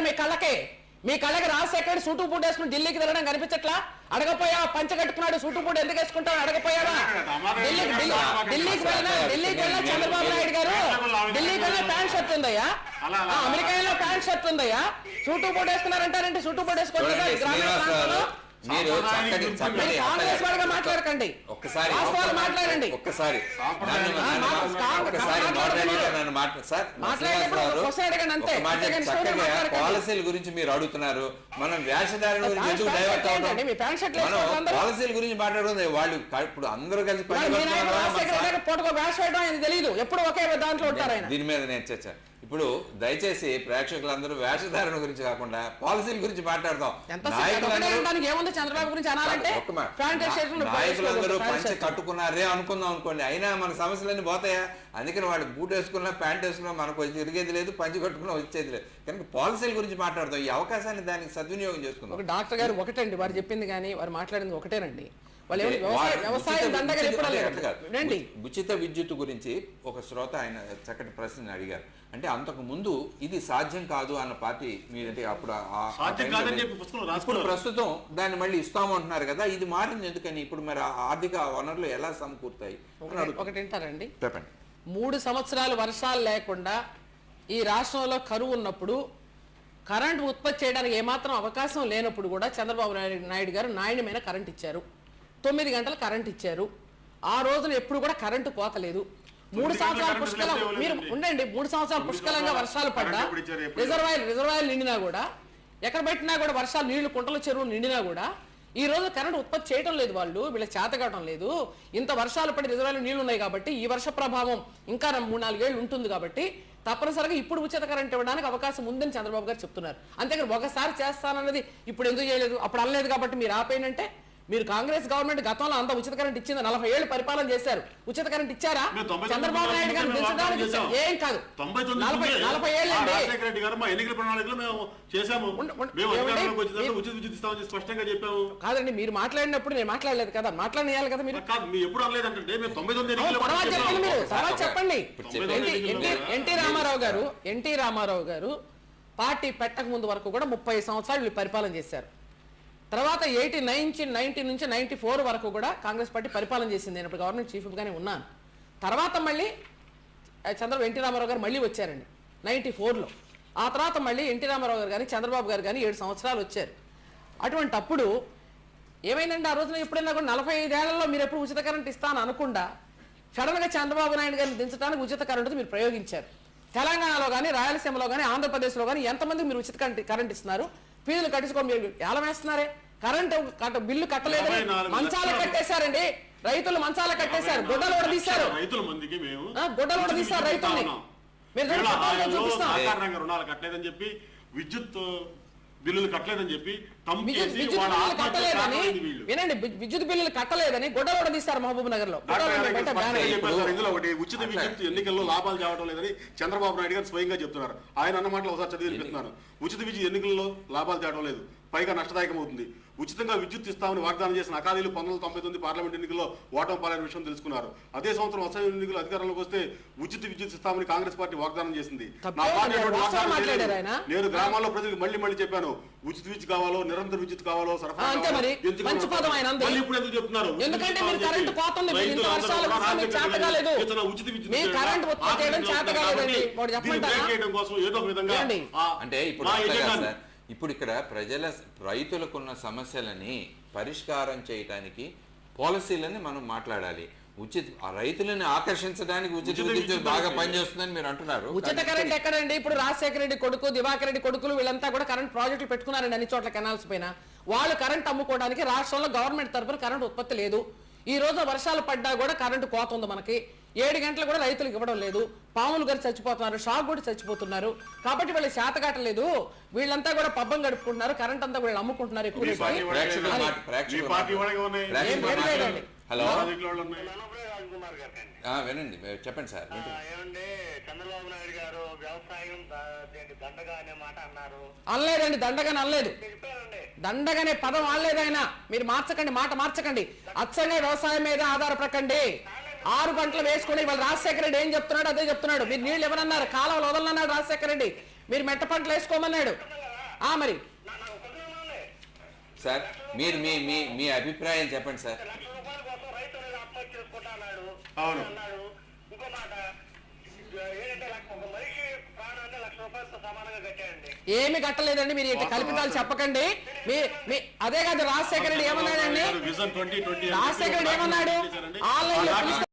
కనిపించట్లేదా మీ కళ్ళకి Rajasekhar suit boot వేసుకుని ఢిల్లీకి వెళ్ళడం కనిపించట్లా? అడగపోయా పంచ కట్టుకున్నాడు సూటు బూట్ ఎందుకు వేసుకుంటావు అడగపోయావా? ఢిల్లీకి వెళ్ళిన చంద్రబాబు నాయుడు గారు ఢిల్లీకి వెళ్ళిన ప్యాంట్ షర్ట్ ఉందయ్యా, అమెరికాలో ప్యాంట్ షర్ట్ ఉందయ్యా, సూటు బూట్ వేసుకున్నారంటారంటే సూటు బూట్ వేసుకోవాలి. మీరు మాట్లాడకండి, ఒక్కసారి పాలసీల గురించి మీరు అడుగుతున్నారు, మనం వేషధారణ గురించి ఎందుకు డైవర్ట్ అవుతాం? పాలసీల గురించి మాట్లాడుతుంది వాళ్ళు ఇప్పుడు అందరూ కలిసి తెలియదు ఎప్పుడు ఒకే దాంట్లో ఉంటారు. దీని మీద నేను చర్చ ఇప్పుడు దయచేసి ప్రేక్షకులందరూ వేషధారణ గురించి కాకుండా పాలసీల గురించి మాట్లాడదాం. నాయకులందరూ పంచ కట్టుకున్నారే అనుకుందాం అనుకోండి, అయినా మన సమస్యలన్నీ పోతాయా? అందుకని వాళ్ళు బూట్ వేసుకున్నా ప్యాంట్ వేసుకున్నా మనకు తిరిగేది లేదు, పంచి కట్టుకున్నా వచ్చేది లేదు. కనుక పాలసీల గురించి మాట్లాడదాం, ఈ అవకాశాన్ని దానికి సద్వినియోగం చేసుకుందాం. ఒక డాక్టర్ గారు ఒకటండి, వారు చెప్పింది కానీ వారు మాట్లాడింది ఒకటేనండి. ఉచిత విద్యుత్ గురించి ఒక శ్రోత ఆయన చక్కటి ప్రశ్న అడిగారు. అంటే అంతకు ముందు ఇది సాధ్యం కాదు అన్న పార్టీ మీరంటే అప్పుడు ప్రస్తుతం దాన్ని మళ్ళీ ఇస్తాము అంటున్నారు కదా, ఇది మారింది ఎందుకని? ఇప్పుడు మరి ఆర్థిక వనరులు ఎలా సమకూరుతాయి? ఒకటి వింటారండి, చెప్పండి. 3 సంవత్సరాలు వర్షాలు లేకుండా ఈ రాష్ట్రంలో కరువు ఉన్నప్పుడు కరెంట్ ఉత్పత్తి చేయడానికి ఏమాత్రం అవకాశం లేనప్పుడు కూడా చంద్రబాబు నాయుడు గారు నాణ్యమైన కరెంట్ ఇచ్చారు. 9 గంటలు కరెంట్ ఇచ్చారు. ఆ రోజున ఎప్పుడు కూడా కరెంటు పోతలేదు. 3 సంవత్సరాలు పుష్కలం మీరు ఉండండి, 3 సంవత్సరాలు పుష్కలంగా వర్షాలు పడ్డా రిజర్వాయర్ నిండినా కూడా, ఎక్కడ పెట్టినా కూడా వర్షాలు నీళ్లు కుంటల చెరువులు నిండినా కూడా ఈ రోజు కరెంట్ ఉత్పత్తి చేయడం లేదు. వీళ్ళకి చేత కావడం లేదు. ఇంత వర్షాలు పడి రిజర్వాయర్లు నీళ్లు ఉన్నాయి కాబట్టి ఈ వర్ష ప్రభావం ఇంకా 3-4 ఏళ్ళు ఉంటుంది కాబట్టి తప్పనిసరిగా ఇప్పుడు ఉచిత కరెంట్ ఇవ్వడానికి అవకాశం ఉందని చంద్రబాబు గారు చెప్తున్నారు. అంతేకాదు ఒకసారి చేస్తానన్నది ఇప్పుడు ఎందుకు చేయలేదు, అప్పుడు అనలేదు కాబట్టి మీరు ఆపేనంటే, మీరు కాంగ్రెస్ గవర్నమెంట్ గతంలో అంత ఉచిత కరెంట్ ఇచ్చింది, 40 ఏళ్ళు పరిపాలన చేశారు. ఉచిత కరెంట్ ఇచ్చారా? చంద్రబాబు నాయుడు గారు పెంచడానికి ఏం కాదు, 40 ఏళ్ళు కాదండి. మీరు మాట్లాడినప్పుడు నేను మాట్లాడలేదు కదా, మాట్లాడేయాలి కదా. మీరు తర్వాత చెప్పండి. ఎన్టీ రామారావు గారు పార్టీ పెట్టక ముందు వరకు కూడా 30 సంవత్సరాలు వీళ్ళు పరిపాలన చేశారు. తర్వాత 1990 నుంచి 94 వరకు కూడా కాంగ్రెస్ పార్టీ పరిపాలన చేసింది. నేను ఇప్పుడు గవర్నమెంట్ చీఫ్గానే ఉన్నాను. తర్వాత మళ్ళీ ఎన్టీ రామారావు గారు మళ్ళీ వచ్చారండి 94లో. ఆ తర్వాత మళ్ళీ ఎన్టీ రామారావు గారు కానీ చంద్రబాబు గారు కానీ 7 సంవత్సరాలు వచ్చారు. అటువంటి అప్పుడు ఏమైందంటే ఆ రోజున ఎప్పుడైనా కూడా 45 ఏళ్లలో మీరు ఎప్పుడు ఉచిత కరెంట్ ఇస్తాను అనకుండా సడన్గా చంద్రబాబు నాయుడు గారిని దించడానికి ఉచిత కరెంటు మీరు ప్రయోగించారు. తెలంగాణలో కానీ రాయలసీమలో కానీ ఆంధ్రప్రదేశ్లో కానీ ఎంతమందికి మీరు ఉచిత కరెంట్ ఇస్తున్నారు? ఫీజులు కట్టించుకొని మీరు ఎలా వేస్తున్నారే? కరెంటు బిల్లు కట్టలేదని మంచాలు కట్టేశారండి, రైతులు మంచాలు కట్టేశారు, గుడ్డలు కూడా తీశారు, రైతుల్ని రుణాలు కట్టలేదని చెప్పి, విద్యుత్ బిల్లులు కట్టలేదని చెప్పి వినండి, విద్యుత్ బిల్లులు కట్టలేదని గుడ్డలు కూడా తీశారు మహబూబ్ నగర్ లో. ఇందులో ఒకటి ఉచిత విద్యుత్ ఎన్నికల్లో లాభాలు తేవడం లేదని చంద్రబాబు నాయుడు గారు స్వయంగా చెప్తున్నారు. ఆయన అన్న మాటలు ఒకసారి చదివి వినిపిస్తున్నారు. ఉచిత విద్యుత్ ఎన్నికల్లో లాభాలు తేవడం లేదు, పైగా నష్టదాయకం అవుతుంది. ఉచితంగా విద్యుత్ ఇస్తామని వాగ్దానం చేసిన అకాలీలు 1999 పార్లమెంట్ ఎన్నికల్లో ఓటమి పాలైన విషయం తెలుసుకున్నారు. అదే సంవత్సరం అసెంబ్లీ ఎన్నికలు అధికారంలోకి వస్తే ఉచిత విద్యుత్ ఇస్తామని కాంగ్రెస్ పార్టీ వాగ్దానం చేసింది. నేను గ్రామాల్లో ప్రజలకు మళ్ళీ చెప్పాను, ఉచిత విద్యుత్ కావాలో, నిరంతర విద్యుత్ కావాలో, సరఫరా ఇప్పుడు ఎందుకు చెప్తున్నారు? కోసం ఏదో ఒక విధంగా అంటే ఇప్పుడు ఇక్కడ రైతులకున్న సమస్యలని పరిష్కారం చేయడానికి పాలసీలని మనం మాట్లాడాలి. రైతులను ఆకర్షించడానికి ఉచిత విద్యుత్ బాగా పనిచేస్తుందని మీరు అంటున్నారు. ఉచిత కరెంట్ ఎక్కడండి? ఇప్పుడు రాజశేఖర రెడ్డి కొడుకు, దివాకర్ రెడ్డి కొడుకులు వీళ్ళంతా కూడా కరెంట్ ప్రాజెక్టులు పెట్టుకున్నారండి అన్ని చోట్ల కెనాల్స్ పైన. వాళ్ళు కరెంట్ అమ్ముకోవడానికి రాష్ట్రంలో గవర్నమెంట్ తరఫున కరెంట్ ఉత్పత్తి లేదు. ఈ రోజు వర్షాలు పడ్డా కూడా కరెంటు కోత ఉంది మనకి. 7 గంటలు కూడా రైతులకు ఇవ్వడం లేదు. పాములు గారు చచ్చిపోతున్నారు, షాక్ కూడా చచ్చిపోతున్నారు. కాబట్టి వీళ్ళు శాతగాటలేదు, వీళ్ళంతా కూడా పబ్బం గడుపుకుంటున్నారు, కరెంట్ అంతా వీళ్ళు అమ్ముకుంటున్నారు. ఎక్కువ వినండి, చెప్పండి సార్. చంద్రబాబు నాయుడు గారు వ్యవసాయం దండగా అనే మాట అన్నారు. అనలేదండి, దండగానే అనలేదు. దండగనే పదం అనలేదు ఆయన. మీరు మార్చకండి, మాట మార్చకండి. అచ్చనే వ్యవసాయం మీద ఆధారపడకండి. 6 గంటలు వేసుకుని వాళ్ళు రాజశేఖర రెడ్డి ఏం చెప్తున్నాడు అదే చెప్తున్నాడు. మీరు నీళ్ళు ఇవ్వనన్నారు, కాలువలు వదలనన్నాడు రాజశేఖర రెడ్డి. మీరు మెట్ట పంటలు వేసుకోమన్నాడు. మరి నాకు కుదరనే సార్ మీరు మీ అభిప్రాయం చెప్పండి సార్. ₹1,00,000 కోసం రైతు అనేది ఆత్మహత్య చేసుకుంటా అన్నాడు. అవును. అన్నాడు. ఇంకో మాట ఏంటంటే ఒక మనిషి ప్రాణాన్ని ₹1,00,000తో సమానంగా కట్టాయండి. ఏమి కట్టలేదండి, మీరు ఇటు కల్పితాలు చెప్పకండి. అదే కాదు రాజశేఖర రెడ్డి ఏమన్నాడండి, విజన్ 2020 రాజశేఖర రెడ్డి ఏమన్నాడు, ఆన్లైన్ లో